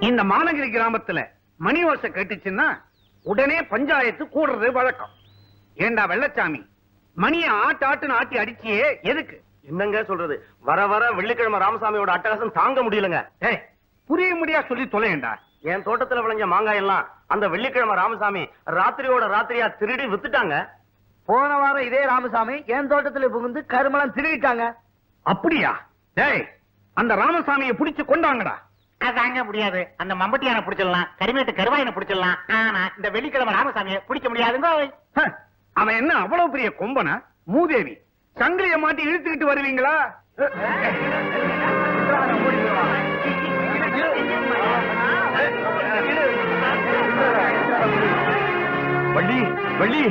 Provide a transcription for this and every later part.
இந்த மாநகரி கிராமத்துல மணி ஓசை கேட்டுச்சுன்னா உடனே பஞ்சாயத்து கூடுறது வழக்கம். ஏண்டா வெள்ளச்சாமி, மணியை ஆட்டுன்னு ஆட்டி அடிச்சியே எதுக்கு? என்னங்க சொல்றது, வர வர வெள்ளிக்கிழமை ராமசாமியோட அட்டகாசம் தாங்க முடியலங்க. புரிய முடியா சொல்லி தொலையண்டா. என் தோட்டத்துல விளைஞ்ச மாங்காய் எல்லாம் அந்த வெள்ளிக்கிழமை ராமசாமி ராத்திரியோட ராத்திரியா திருடி வித்துட்டாங்க. போன வாரம் இதே ராமசாமி என் தோட்டத்துல புகுந்து கருமெல்லாம் திருடிட்டாங்க. அப்படியா? அந்த ராமசாமியை பிடிச்சு கொண்டாங்கடா. அதாங்க முடியாது. அந்த மம்பட்டியான பிடிச்சிடலாம், கரிமேட்டு கருவாயனை பிடிச்சிடலாம். ஆனா இந்த வெள்ளிக்கிழமை ராமசாமியை பிடிக்க முடியாதுங்க. அவன் என்ன அவ்வளவு பெரிய கொம்பனா? மூதேவி, சங்கிலிய மாட்டி இழுத்துக்கிட்டு வருவீங்களா? வள்ளி வள்ளி,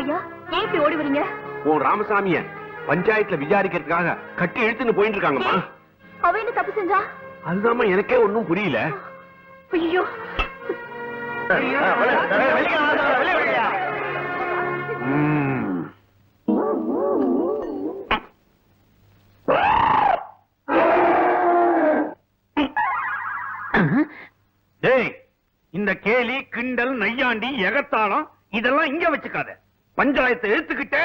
ஐயா ஏன் இப்படி ஓடி வரீங்க? உன் ராமசாமிய பஞ்சாயத்துல விசாரிக்கிறதுக்காக கட்டி இழுத்துன்னு போயிட்டு இருக்காங்கம்மா. அவ என்ன தப்பு செஞ்சா? அதுதான் எனக்கே ஒன்னும் புரியல. ஐயோ, இந்த கேலி கிண்டல் நையாண்டி எகத்தாளம் இதெல்லாம் இங்க வச்சுக்காத. பஞ்சாயத்தை எடுத்துக்கிட்ட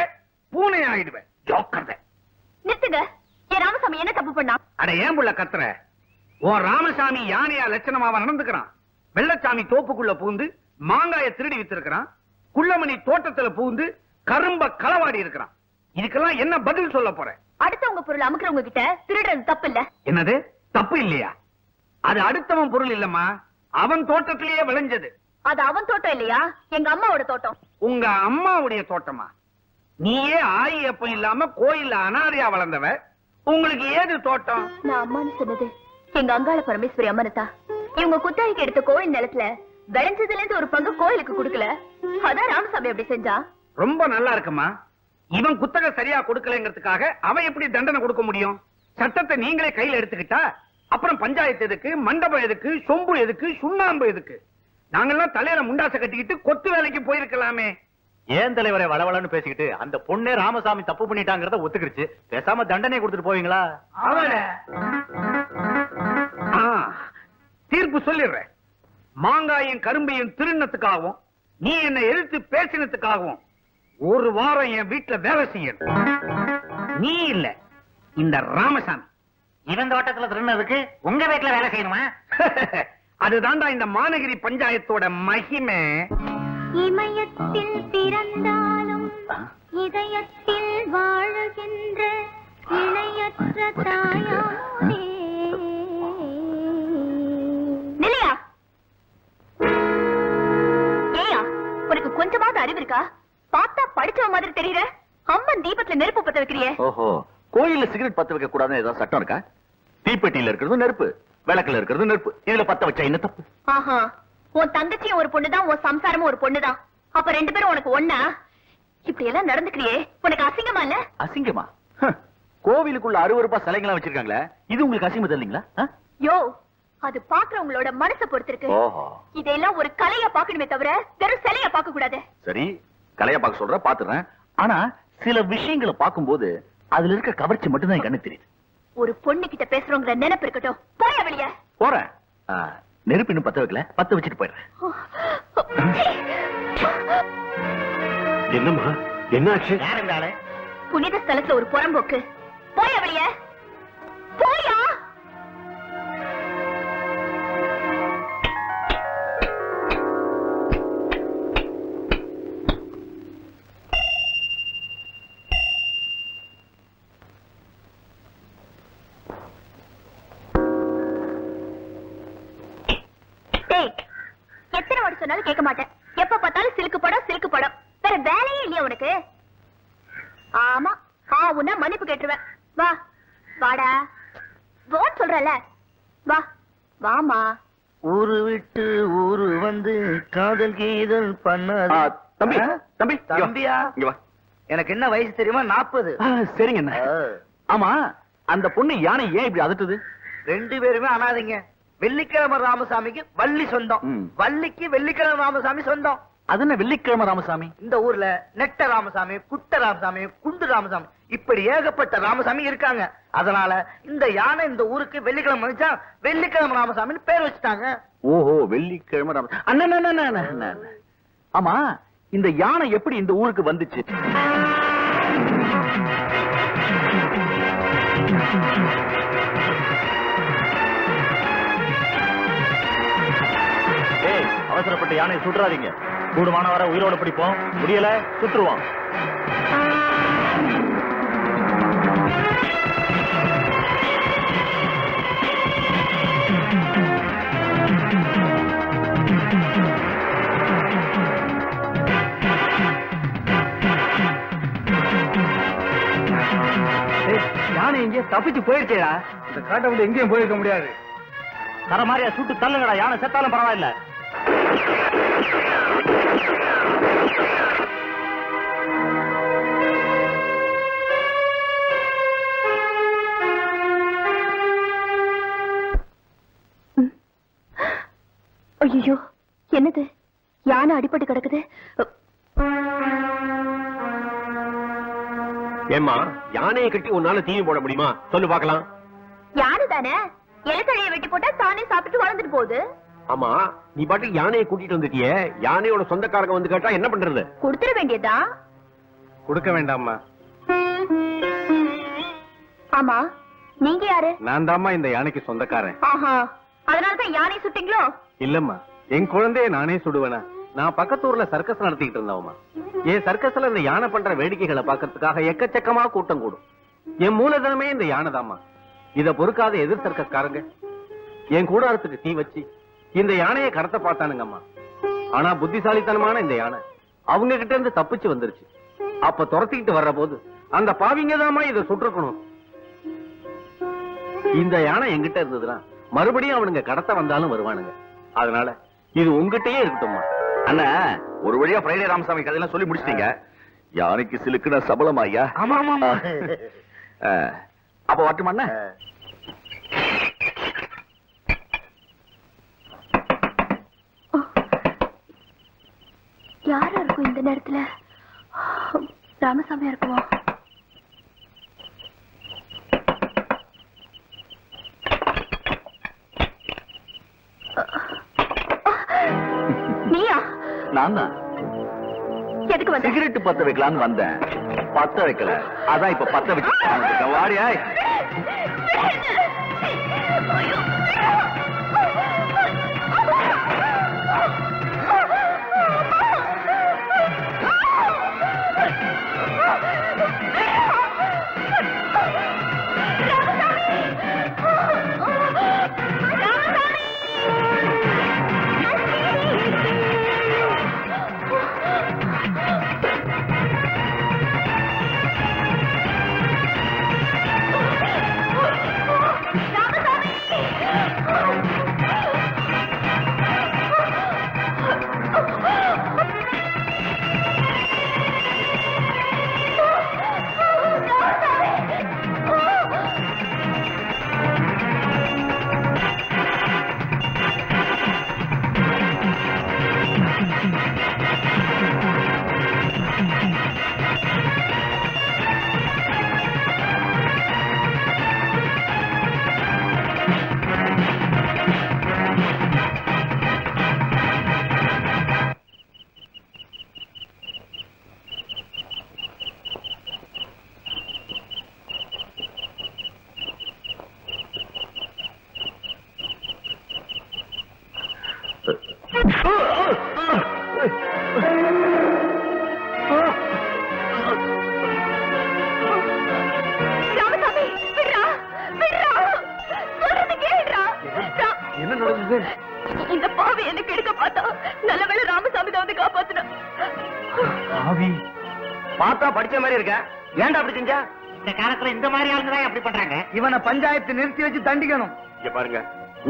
பூனை ஆயிடுவேன். ஜோக்கர்த நிறுத்துங்க. என் ராமசாமி என்ன தப்பு பண்ணா? அட ஏன் புள்ள கத்துற? உன் ராமசாமி யானையா லட்சணமாவா நடந்துக்கிறான். வெள்ளச்சாமி தோப்புக்குள்ள பூந்து மாங்காய திருடி வித்திருக்கிறான். குள்ளமணி தோட்டத்துல பூந்து கரும்ப களவாடி இருக்கிறான். இதுக்கெல்லாம் என்ன பதில் சொல்ல போற? அடுத்தவங்க பொருள் அமுக்கிறவங்க கிட்ட திருடுறது தப்பு இல்ல. என்னது தப்பு இல்லையா? அது அடுத்தவன் பொருள் இல்லம்மா, அவன் தோட்டத்திலேயே விளைஞ்சது. அது அவன் தோட்டம் இல்லையா? எங்க அம்மாவோட தோட்டம். உங்க அம்மாவுடைய தோட்டமா? நீயே ஆயி அப்ப இல்லாம கோயில்ல அனாதையா வளர்ந்தவ, உங்களுக்கு ஏது தோட்டம்? நான் அம்மான்னு சொன்னது எங்க அங்காள பரமேஸ்வரி அம்மனத்தா. இவங்க குத்தகைக்கு எடுத்த கோயில் நிலத்துல விளைஞ்சதுல இருந்து ஒரு பங்கு கோயிலுக்கு கொடுக்கல. அதான் ராமசாமி அப்படி செஞ்சா. ரொம்ப நல்லா இருக்குமா. இவன் குத்தகை சரியா கொடுக்கலங்கிறதுக்காக அவன் எப்படி தண்டனை கொடுக்க முடியும்? சட்டத்தை நீங்களே கையில எடுத்துக்கிட்டா அப்புறம் பஞ்சாயத்து எதுக்கு, மண்டபம் எதுக்கு, சொம்பு எதுக்கு, சுண்ணாம்பு எதுக்கு? நாங்கெல்லாம் தலையில முண்டாசை கட்டிக்கிட்டு கொத்து வேலைக்கு போயிருக்கலாமே. ஏன் தலைவரை வளவளன்னு பேசிக்கிட்டு அந்த பொண்ணே ராமசாமி தப்பு பண்ணிட்டாங்கிறத ஒத்துக்கிடுச்சு. பேசாம தண்டனை கொடுத்துட்டு போவீங்களா? தீர்ப்பு சொல்லிடுறேன். மாங்காயும் கரும்பையும் திருநத்துக்காகவும் நீ என்ன எதிர்த்து பேசினதுக்காகவும் ஒரு வாரம் என் வீட்டுல வேலை செய்யணும். நீ இல்ல, இந்த ராமசாமி. இவன் தோட்டத்துல திருநதுக்கு உங்க வீட்டுல வேலை செய்யணுமா? அதுதான்டா இந்த மாநகரி பஞ்சாயத்தோட மகிமை. இமயத்தில் பிறந்தாலும் இதயத்தில் வாழுகின்ற இணையற்ற தாயாரே. நிலையா, ஏயா உனக்கு கொஞ்சமாவது அறிவு இருக்கா? பார்த்தா படிச்சவ மாதிரி தெரியற. அம்மன் தீபத்துல நெருப்பு பத்த வைக்கிறியே. ஓஹோ, கோயில்ல சிகரெட் பத்த வைக்க கூடாதுன்னு ஏதாவது சட்டம் இருக்கா? தீப்பெட்டியில இருக்கிறது நெருப்பு, விளக்குல இருக்கிறது நெருப்பு, இதுல பத்த வச்சா என்ன தப்பு? ஆஹா, உன் தங்கச்சியும் ஒரு பொண்ணுதான், உன் சம்சாரமும் ஒரு பொண்ணுதான். அப்ப ரெண்டு பேரும் உனக்கு ஒண்ணா? இப்படி எல்லாம் நடந்துக்கிறியே, உனக்கு அசிங்கமா இல்ல? அசிங்கமா? கோவிலுக்குள்ள 60 ரூபாய் சிலைங்களா வச்சிருக்காங்களே, இது உங்களுக்கு அசிங்கம் தெரியலீங்களா? யோ, அது பாக்குறவங்களோட மனசை பொறுத்திருக்கு. இதெல்லாம் ஒரு கலையா பாக்கணுமே தவிர வெறும் சிலையா பார்க்க கூடாது. சரி, கலையா பார்க்க சொல்ற, பாத்துறேன். ஆனா சில விஷயங்களை பார்க்கும்போது அதுல இருக்க கவர்ச்சி மட்டும் தான் கண்ணு தெரியுது. ஒரு பொண்ணு கிட்ட பேசுறோங்கிற நினைப்பு இருக்கட்டும். போய வெளியே. போறேன். நெருப்பு இன்னும் பத்த வைக்கல, பத்த வச்சுட்டு போயிடுறேன். என்னம்மா, என்ன ஆச்சு? யார் இந்த ஆளு? புனித ஸ்தலத்துல ஒரு புறம்போக்கு. போய வெளியே. போயா. எத்தனை வாட்டி சொன்னாலும் கேட்க மாட்டேன். எப்ப பார்த்தாலும் சிலுக்கு படம் சிலுக்கு படம். வேற வேலையே இல்லையா உனக்கு? ஆமா, உன்ன மன்னிப்பு கேட்டுருவேன். வா வாடா போன் சொல்றல வா வாமா. ஊரு விட்டு ஊரு வந்து காதல் கீதல் பண்ணாத. தம்பி தம்பி தம்பியா? இங்க வா. எனக்கு என்ன வயசு தெரியுமா? 40. சரிங்க அண்ணா. ஆமா, அந்த பொண்ணு யானை ஏன் இப்படி அதட்டுது? 2 பேருமே அனாதைங்க. வெள்ளிக்கிழமை ராமசாமிக்கு வள்ளி சொந்தம், வள்ளிக்கு வெள்ளிக்கிழமை ராமசாமி சொந்தம். அது என்ன வெள்ளிக்கிழமை ராமசாமி? இந்த ஊர்ல நெட்ட ராமசாமி, குட்ட ராமசாமி, குண்டு ராமசாமி, இப்படி ஏகப்பட்ட ராமசாமி இருக்காங்க. அதனால இந்த யானை இந்த ஊருக்கு வெள்ளிக்கிழமை வந்துச்சா வெள்ளிக்கிழமை ராமசாமின்னு பேர் வச்சுட்டாங்க. ஓஹோ, வெள்ளிக்கிழமை ராமசாமி. அண்ணா, ஆமா, இந்த யானை எப்படி இந்த ஊருக்கு வந்துச்சு? அவசரப்பட்ட யானையை சுட்டுறாதீங்க. கூடுமான வர உயிரோட பிடிப்போம், முடியல சுட்டுருவோம். யானை எங்கே தப்பிச்சு போயிருச்சேடா. இந்த காட்டை விட்டு எங்கேயும் போயிருக்க முடியாது. தர மாதிரியா சுட்டு தள்ளுங்கடா, யானை செத்தாலும் பரவாயில்ல. ஐயோ, என்னது? யானை அடிபட்டு கிடக்குது. ஏம்மா, யானையை கட்டி உன்னால தீனி போட முடியுமா? சொல்லு பாக்கலாம். யானை தானே, இலத்தழையை வெட்டி போட்டா தானே சாப்பிட்டு வளர்ந்துட்டு போகுது. ஆமா, நீ பாட்டுக்கு யானையை கூட்டிட்டு வந்துட்டியே, யானையோட சொந்தக்காரங்க வந்து கேட்டா என்ன பண்றது? கொடுத்துட வேண்டியதா? கொடுக்க வேண்டாமா? ஆமா, நீங்க யாரு? நான் தாம்மா இந்த யானைக்கு சொந்தக்காரன். ஆஹா, அதனாலதான் யானை சுட்டீங்களோ? இல்லம்மா, என் குழந்தைய நானே சுடுவேனா? நான் பக்கத்தூர்ல சர்க்கஸ் நடத்திக்கிட்டு இருந்தவமா. என் சர்க்கஸ்ல இந்த யானை பண்ற வேடிக்கைகளை பாக்கிறதுக்காக எக்கச்சக்கமா கூட்டம் கூடும். என் மூலதனமே இந்த யானை தாமா. இத பொறுக்காத எதிர் சர்க்கஸ்காரங்க என் கூடாரத்துக்கு தீ வச்சு இந்த யானையை கடத்த பார்த்தானுங்கம்மா. ஆனா புத்திசாலித்தனமான இந்த யானை அவங்க கிட்ட இருந்து தப்பிச்சு வந்துருச்சு. அப்ப துரத்திக்கிட்டு வர்ற போது அந்த பாவிங்க தாமா இதை சுட்டிருக்கணும். இந்த யானை எங்கிட்ட இருந்ததுன்னா மறுபடியும் அவனுங்க கடத்த வந்தாலும் வருவானுங்க. அதனால இது உங்ககிட்டயே இருக்கட்டும்மா. அண்ணா, ஒரு வழியா ஃப்ரைடே ராமசாமி கதையெல்லாம் சொல்லி முடிச்சிட்டீங்க. யானைக்கு சிலுக்குன சபலம் ஐயா. ஆமா ஆமா. அப்ப வரட்டுமா அண்ணா? யாரா இருக்கும் இந்த நேரத்துல? ராமசாமியா இருக்குமா? நீயா? நான் தான். எதுக்கு வந்த? சிகரெட் பத்த வைக்கலான்னு வந்தேன், பத்த வைக்கல. அதான் இப்ப பத்த வச்சு வாடியா. என்ன நடந்தது? இந்த பாவி எனக்கு எடுக்க பார்த்தா நல்லவேளை ராமசாமி தான் வந்து காப்பாத்தினா. பார்த்தா படிச்ச மாதிரி இருக்க. ஏன்டா அப்படி செஞ்சா? இந்த காலத்துல இந்த மாதிரி ஆளுங்க தான் அப்படி பண்றாங்க. இவனை பஞ்சாயத்து நிறுத்தி வச்சு தண்டிக்கணும். இங்க பாருங்க,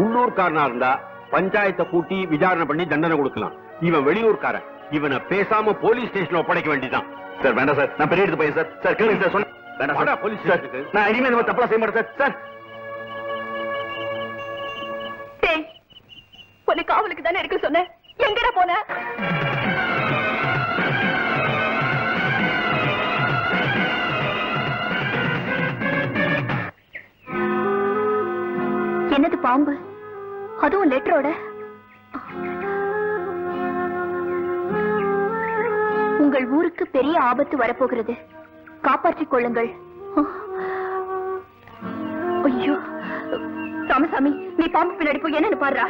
உள்ளூர்காரனா இருந்தா பஞ்சாயத்தை கூட்டி விசாரணை பண்ணி தண்டனை கொடுக்கலாம். இவன் வெளியூர்காரன், இவனை பேசாம போலீஸ் ஸ்டேஷன்ல ஒப்படைக்க வேண்டியதான். சார் வேண்டாம் சார், நான் பெரிய எடுத்து போய் சார். சார் கேளுங்க சார், சொன்ன வேண்டாம் சார். போலீஸ் ஸ்டேஷனுக்கு நான் இனிமே இந்த மாதிரி தப்பா செய்ய மாட்டேன் சார். சார் உன்னை காவலுக்கு தானே இருக்க சொன்னேன், எங்கடா போன? என்னது பாம்பு, அதுவும் லெட்டரோட? உங்கள் ஊருக்கு பெரிய ஆபத்து வரப்போகிறது, காப்பாற்றிக் கொள்ளுங்கள். ஐயோ ராமசாமி, நீ பாம்பு பின்னாடி போய் என்னன்னு பாருடா.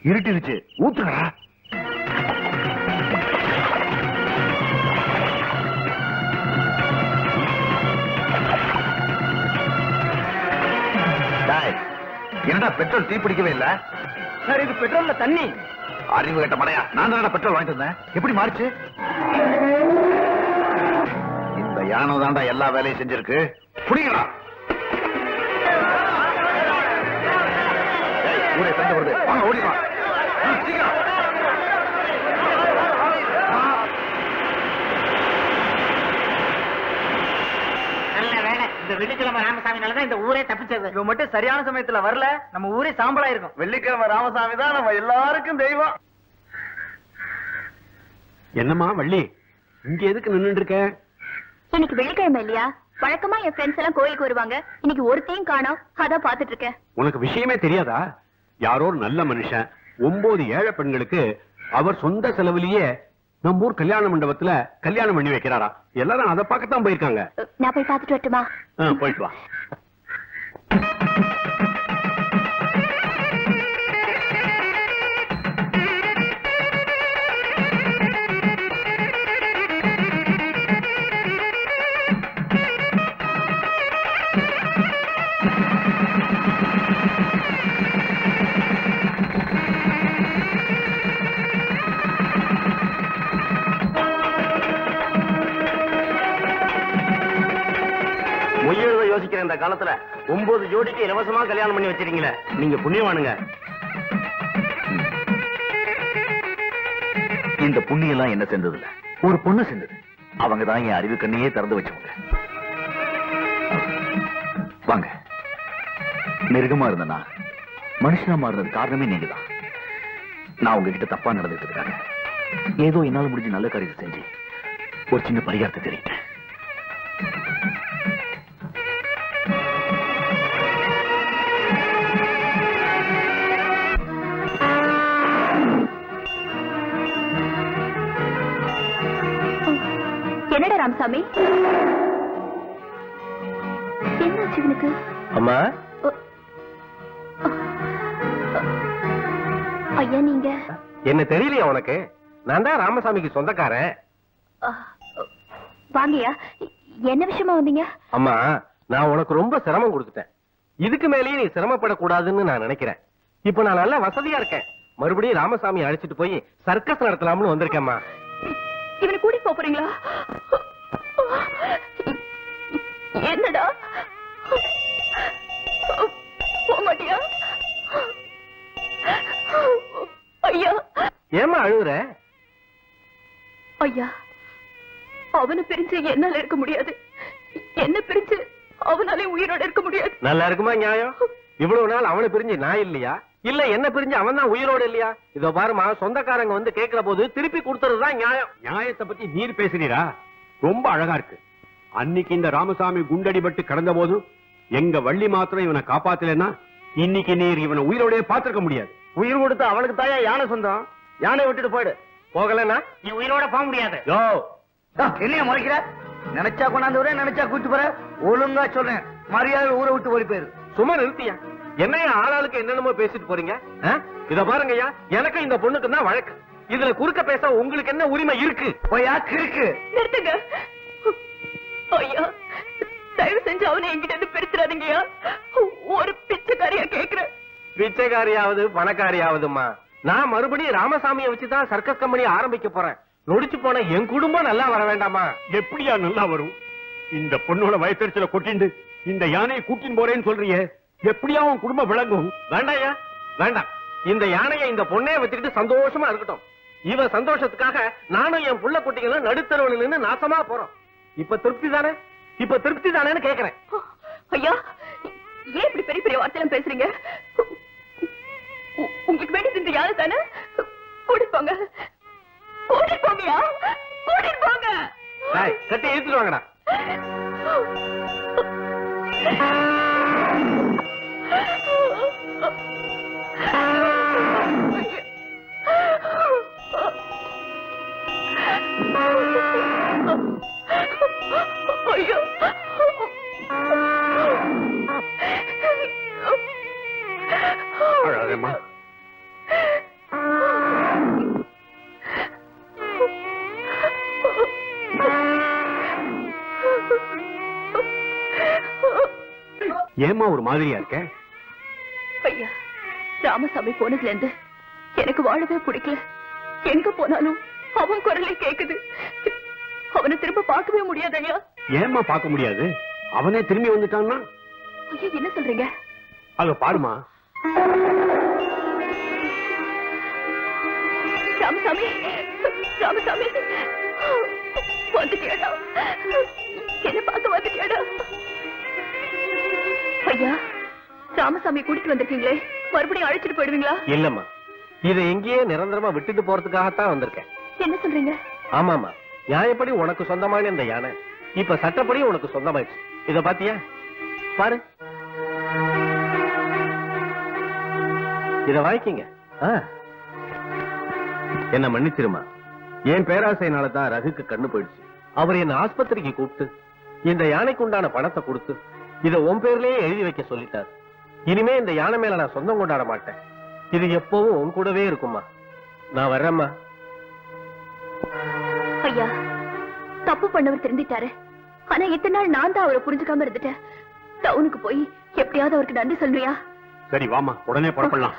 இருட்டிருச்சு, ஊத்துறா. என்னடா பெட்ரோல் தீ பிடிக்கவே இல்ல? சார் இது பெட்ரோல்ல தண்ணி. அறிவு கட்ட மடையா, நான் தானடா பெட்ரோல் வாங்கிட்டு வந்தேன். எப்படி மாறிச்சு? இந்த யானை தாண்டா எல்லா வேலையும் செஞ்சிருக்கு. புடிங்களா? ஊரே சண்டை வருது, வாங்க ஓடிக்கலாம். சீக்கிரம். நல்ல வேலை, இந்த வெள்ளிக்கிழமை ராமசாமினாலதான் இந்த ஊரே தப்பிச்சது. இவன் மட்டும் சரியான சமயத்துல வரல, நம்ம ஊரே சாம்பலா இருக்கும். வெள்ளிக்கிழமை ராமசாமி தான் நம்ம எல்லாருக்கும் தெய்வம். என்னம்மா வள்ளி, இங்க எதுக்கு நின்னுட்டு இருக்க? இன்னைக்கு வெள்ளிக்கிழமை இல்லையா? வழக்கமா என் ஃப்ரெண்ட்ஸ் எல்லாம் கோயிலுக்கு வருவாங்க, இன்னைக்கு ஒருத்தையும் காணோம், அதான் பாத்துட்டு இருக்கேன். உனக்கு விஷயமே தெரியாதா? யாரோ ஒரு நல்ல மனுஷன் 9 ஏழை பெண்களுக்கு அவர் சொந்த செலவுலயே நம்ம ஊர் கல்யாண மண்டபத்துல கல்யாணம் பண்ணி வைக்கிறாரா. எல்லாரும் அதை பார்க்கத்தான் போயிருக்காங்க. நான் போய் பாத்துட்டு வரட்டுமா? போயிட்டு வா. யோசிக்கிற இந்த காலத்துல 9 ஜோடிக்கு இலவசமா கல்யாணம் பண்ணி வச்சிருக்கீங்களே, நீங்க புண்ணியவானுங்க. இந்த புண்ணியெல்லாம் என்ன செஞ்சது இல்ல, ஒரு பொண்ணு செஞ்சது. அவங்க தான் என் அறிவு கண்ணையே திறந்து வச்சவங்க. வாங்க. மிருகமா இருந்தனா மனுஷனா மாறினது காரணமே நீங்க தான். நான் உங்ககிட்ட தப்பா நடந்துட்டு இருக்காங்க. ஏதோ என்னால முடிஞ்ச நல்ல காரியத்தை செஞ்சு ஒரு சின்ன பரிகாரத்தை தெரிவிட்டேன். என்னடா ராமசாமி, என்னாச்சு இவனுக்கு? அம்மா, ஐயா நீங்க என்ன தெரியலையா உனக்கு? நான் தான் ராமசாமிக்கு சொந்தக்காரன். வாங்கயா, என்ன விஷயமா வந்தீங்க? அம்மா, நான் உனக்கு ரொம்ப சிரமம் கொடுத்துட்டேன். இதுக்கு மேலேயே நீ சிரமப்படக்கூடாதுன்னு நான் நினைக்கிறேன். இப்ப நான் நல்லா வசதியா இருக்கேன். மறுபடியும் ராமசாமி அழைச்சிட்டு போய் சர்க்கஸ் நடத்தலாம்னு வந்திருக்கேம்மா. இவனை கூட்டிட்டு போறீங்களா? என்னடா போக மாட்டியா? ஐயா ஏமா அழுகுற? ஐயா, அவனை பிரிஞ்சு என்னால இருக்க முடியாது, என்ன பிரிஞ்சு அவனாலே உயிரோட இருக்க முடியாது. நல்லா இருக்குமா நியாயம்? இவ்வளவு நாள் அவனை பிரிஞ்சு நான் இல்லையா, இல்ல என்ன பிரிஞ்சு அவன் தான் உயிரோடு இல்லையா? இதோ பாருமா, சொந்தக்காரங்க வந்து கேட்கிற போது திருப்பி கொடுத்துறதுதான் நியாயம். நியாயத்தை பத்தி நீர் பேசுறீரா? ரொம்ப அழகா இருக்கு. அன்னைக்கு இந்த ராமசாமி குண்டடிபட்டு கடந்த போது எங்க வள்ளி மாத்திரம் இவனை காப்பாத்தலன்னா இன்னைக்கு நீர் இவனை உயிரோடய பாத்துக்க முடியாது. உயிர் கொடுத்து அவனுக்கு தாயா யானை சொந்தம். யானை விட்டுட்டு போயிடு. போகலன்னா நீ உயிரோட போக முடியாது. யோ என்னைய முறைக்கிற? நினைச்சா கொண்டாந்து வரேன், நினைச்சா கூட்டு போற. ஒழுங்கா சொல்றேன், மரியாதை ஊரை விட்டு ஓடி போயிரு. சும்மா நிறுத்தியா? என்னையா ஆளாளுக்கு என்னென்னமோ பேசிட்டு போறீங்க? இத பாருங்கய்யா, எனக்கு இந்த பொண்ணுக்கு தான் வழக்கு. இதுல குறுக்க பேச உங்களுக்கு என்ன உரிமை இருக்கு? போயா கிறுக்கு. நிறுத்துங்க ஐயா, தயவு செஞ்சு அவனை என்கிட்ட இருந்து பிரிச்சிடாதீங்கயா. ஒரு பிச்சைக்காரியா கேக்குறேன். பிச்சைக்காரியாவது பணக்காரியாவதுமா, நான் மறுபடியும் ராமசாமியை வச்சுதான் சர்க்கஸ் கம்பெனி ஆரம்பிக்க போறேன். நொடிச்சு போன என் குடும்பம் நல்லா வர வேண்டாமா? எப்படியா நல்லா வரும்? இந்த பொண்ணோட வயத்தறிச்சல கொட்டிண்டு இந்த யானையை கூட்டின்னு போறேன்னு சொல்றியே, எப்படியா உன் குடும்பம் விளங்கும்? வேண்டாயா, வேண்டாம். இந்த யானையை இந்த பொண்ணே வச்சுக்கிட்டு சந்தோஷமா இருக்கட்டும். இவன் சந்தோஷத்துக்காக நானும் என் புள்ள குட்டிகளும் நடுத்தரவுல நின்னு நாசமா போறோம். இப்ப திருப்தி தானே? இப்ப திருப்தி தானேன்னு கேக்குறேன். ஐயா, ஏன் இப்படி பெரிய பெரிய வார்த்தையெல்லாம் பேசுறீங்க? உங்களுக்கு வேண்டியது இந்த யானை தானே? கூட்டிட்டு போங்க, கூட்டிட்டு போங்கயா, கூட்டிட்டு போங்க. கட்டி இழுத்துட்டு வாங்கடா. ஐயோ, அழாதேம்மா. ஏமா ஒரு மாதிரியா இருக்க? ஐயா, ராமசாமி போனதுல இருந்து எனக்கு வாழவே பிடிக்கல. எங்க போனாலும் அவன் குரலே கேக்குது. அவனை திரும்ப பார்க்கவே முடியாது ஐயா. ஏமா பார்க்க முடியாது? அவனே திரும்பி வந்துட்டான்னா? ஐயா, என்ன சொல்றீங்க? அத பாருமா. ராமசாமி, ராமசாமி வந்துட்டியாடா? என்ன பார்க்க வந்துட்டியாடா? ஐயா, ராமசாமி கூட்டிட்டு வந்திருக்கீங்களே, மறுபடியும் அழைச்சிட்டு போயிடுவீங்களா? இல்லம்மா, இதை எங்கேயே நிரந்தரமா விட்டுட்டு போறதுக்காகத்தான் வந்திருக்கேன். என்ன சொல்றீங்க? ஆமாமா, நியாயப்படி உனக்கு சொந்தமான இந்த யானை இப்ப சட்டப்படி உனக்கு சொந்தமாயிடுச்சு. இத பாத்தியா? பாரு, இத வாங்கிக்கங்க. என்ன மன்னிச்சிருமா, என் பேராசையினாலதான் ரகுக்கு கண்ணு போயிடுச்சு. அவர் என்ன ஆஸ்பத்திரிக்கு கூப்பிட்டு இந்த யானைக்கு உண்டான பணத்தை கொடுத்து இத உன் பேர்லயே எழுதி வைக்க சொல்லிட்டார். இனிமே இந்த யானை மேல நான் சொந்தம் கொண்டாட மாட்டேன். இது எப்பவும் உன் கூடவே இருக்குமா. நான் வர்றேம்மா. ஐயா, தப்பு பண்ணவர் திருந்திட்டாரு. ஆனா இத்தனை நாள் நான் தான் அவரை புரிஞ்சுக்காம இருந்துட்டேன். டவுனுக்கு போய் எப்படியாவது அவருக்கு நன்றி சொல்றியா? சரி வாமா, உடனே புறப்படலாம்.